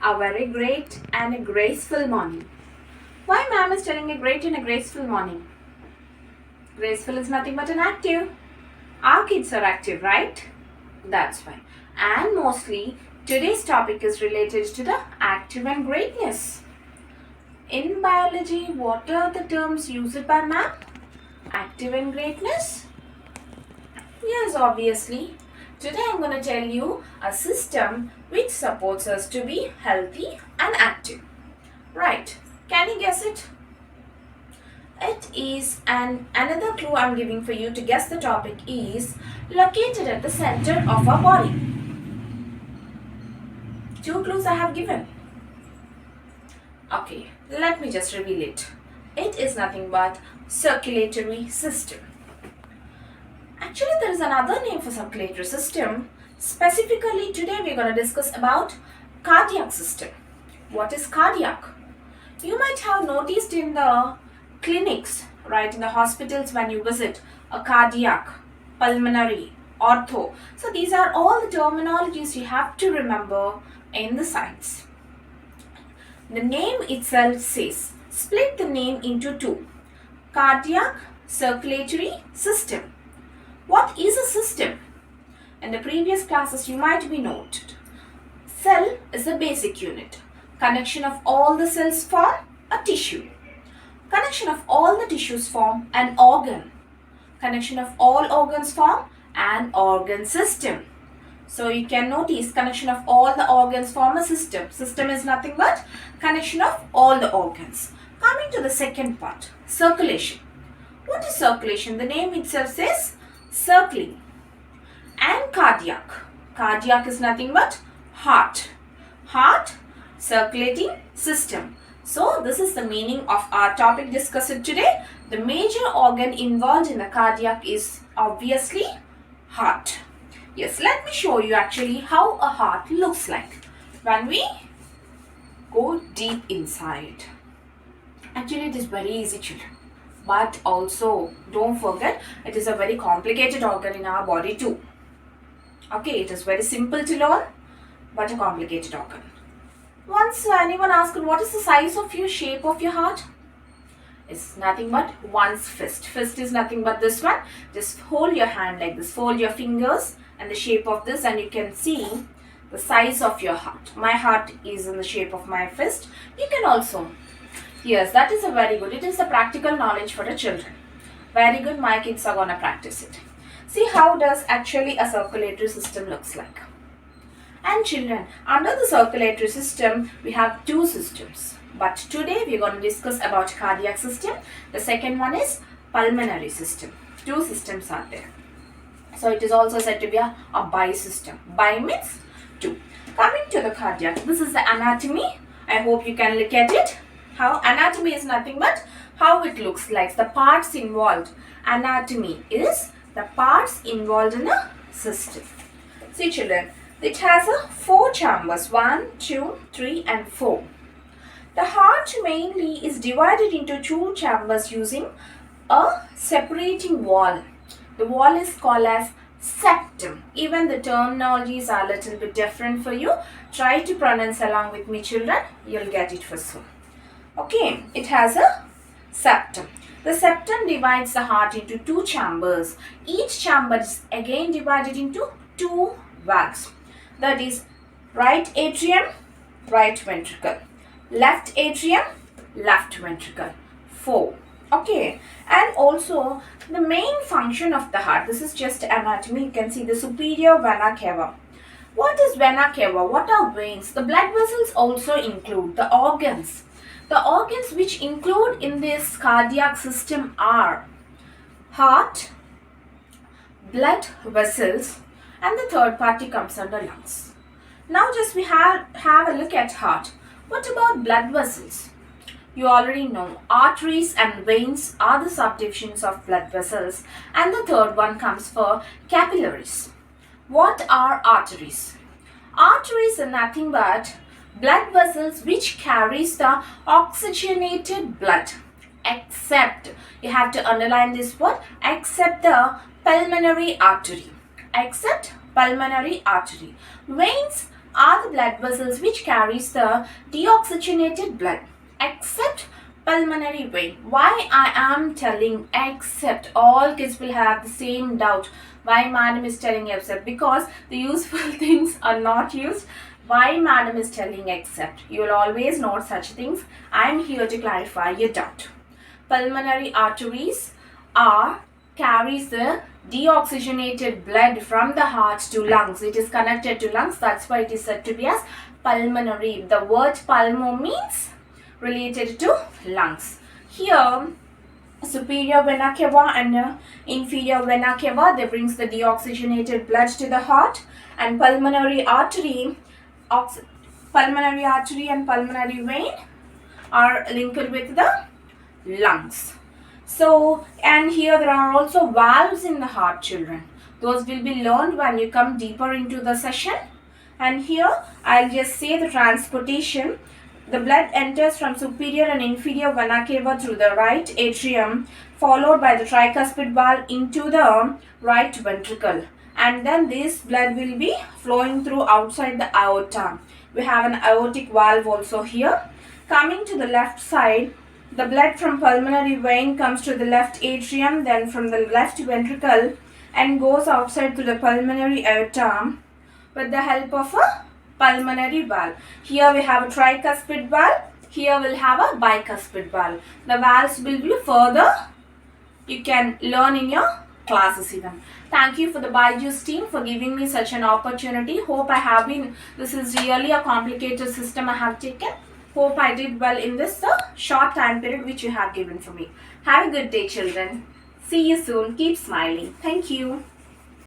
A very great and a graceful morning. Why ma'am is telling a great and a graceful morning? Graceful is nothing but an active. Our kids are active, right? That's fine. And mostly today's topic is related to the active and greatness. In biology, what are the terms used by ma'am? Active and greatness? Yes, obviously. Today I'm going to tell you a system which supports us to be healthy and active. Right. Can you guess it? It is another clue I'm giving for you to guess the topic is located at the center of our body. 2 clues I have given. Okay, let me just reveal it. It is nothing but circulatory system. Actually, there is another name for circulatory system. Specifically, today we're going to discuss about cardiac system. What is cardiac? You might have noticed in the clinics, right, in the hospitals when you visit, a cardiac, pulmonary, ortho. So these are all the terminologies you have to remember in the science. The name itself says, split the name into 2. Cardiac circulatory system. What is a system? In the previous classes you might be noted. Cell is the basic unit. Connection of all the cells form a tissue. Connection of all the tissues form an organ. Connection of all organs form an organ system. So you can notice connection of all the organs form a system. System is nothing but connection of all the organs. Coming to the second part, circulation. What is circulation? The name itself says circling. And cardiac. Cardiac is nothing but heart. Heart, circulating system. So this is the meaning of our topic discussed today. The major organ involved in the cardiac is obviously heart. Yes, let me show you actually how a heart looks like when we go deep inside. Actually, it is very easy, children. But also, don't forget, it is a very complicated organ in our body too. Okay, it is very simple to learn, but a complicated organ. Once anyone asked, what is the size of your shape of your heart? It's nothing but one's fist. Fist is nothing but this one. Just hold your hand like this. Fold your fingers and the shape of this, and you can see the size of your heart. My heart is in the shape of my fist. You can also. Yes, that is a very good. It is a practical knowledge for the children. Very good. My kids are going to practice it. See how does actually a circulatory system looks like. And children, under the circulatory system, we have 2 systems. But today we are going to discuss about cardiac system. The second one is pulmonary system. 2 systems are there. So it is also said to be a bi system. Bi means 2. Coming to the cardiac, this is the anatomy. I hope you can look at it. How anatomy is nothing but how it looks like. The parts involved. Anatomy is the parts involved in a system. See children, it has 4 chambers. 1, 2, 3 and 4. The heart mainly is divided into 2 chambers using a separating wall. The wall is called as septum. Even the terminologies are a little bit different for you. Try to pronounce along with me children. You'll get it for soon. Okay, it has a septum. The septum divides the heart into 2 chambers. Each chamber is again divided into 2 valves. That is right atrium, right ventricle. Left atrium, left ventricle. 4. Okay, and also the main function of the heart, this is just anatomy. You can see the superior vena cava. What is vena cava? What are veins? The blood vessels also include the organs. The organs which include in this cardiac system are heart, blood vessels, and the third party comes under lungs. Now just we have a look at heart. What about blood vessels? You already know arteries and veins are the subdivisions of blood vessels, and the third one comes for capillaries. What are arteries? Arteries are nothing but blood vessels which carries the oxygenated blood, except, you have to underline this word, except the pulmonary artery. Except pulmonary artery. Veins are the blood vessels which carries the deoxygenated blood, except pulmonary vein. Why I am telling except? All kids will have the same doubt. Why madam is telling except? Because the useful things are not used. Why madam is telling except? You will always note such things. I am here to clarify your doubt. Pulmonary arteries carries the deoxygenated blood from the heart to lungs. It is connected to lungs. That's why it is said to be as pulmonary. The word pulmo means related to lungs. Here, superior vena cava and inferior vena cava, they brings the deoxygenated blood to the heart, and pulmonary artery and pulmonary vein are linked with the lungs. So, and here there are also valves in the heart, children. Those will be learned when you come deeper into the session. And here I'll just say the transportation. The blood enters from superior and inferior vena cava through the right atrium, followed by the tricuspid valve into the right ventricle. And then this blood will be flowing through outside the aorta. We have an aortic valve also here. Coming to the left side, the blood from pulmonary vein comes to the left atrium, then from the left ventricle, and goes outside to the pulmonary aorta with the help of a pulmonary valve. Here we have a tricuspid valve. Here we'll have a bicuspid valve. The valves will be further you can learn in your classes even. Thank you for the Byju's team for giving me such an opportunity. Hope this is really a complicated system I have taken. Hope I did well in this short time period which you have given for me. Have a good day, children. See you soon. Keep smiling. Thank you.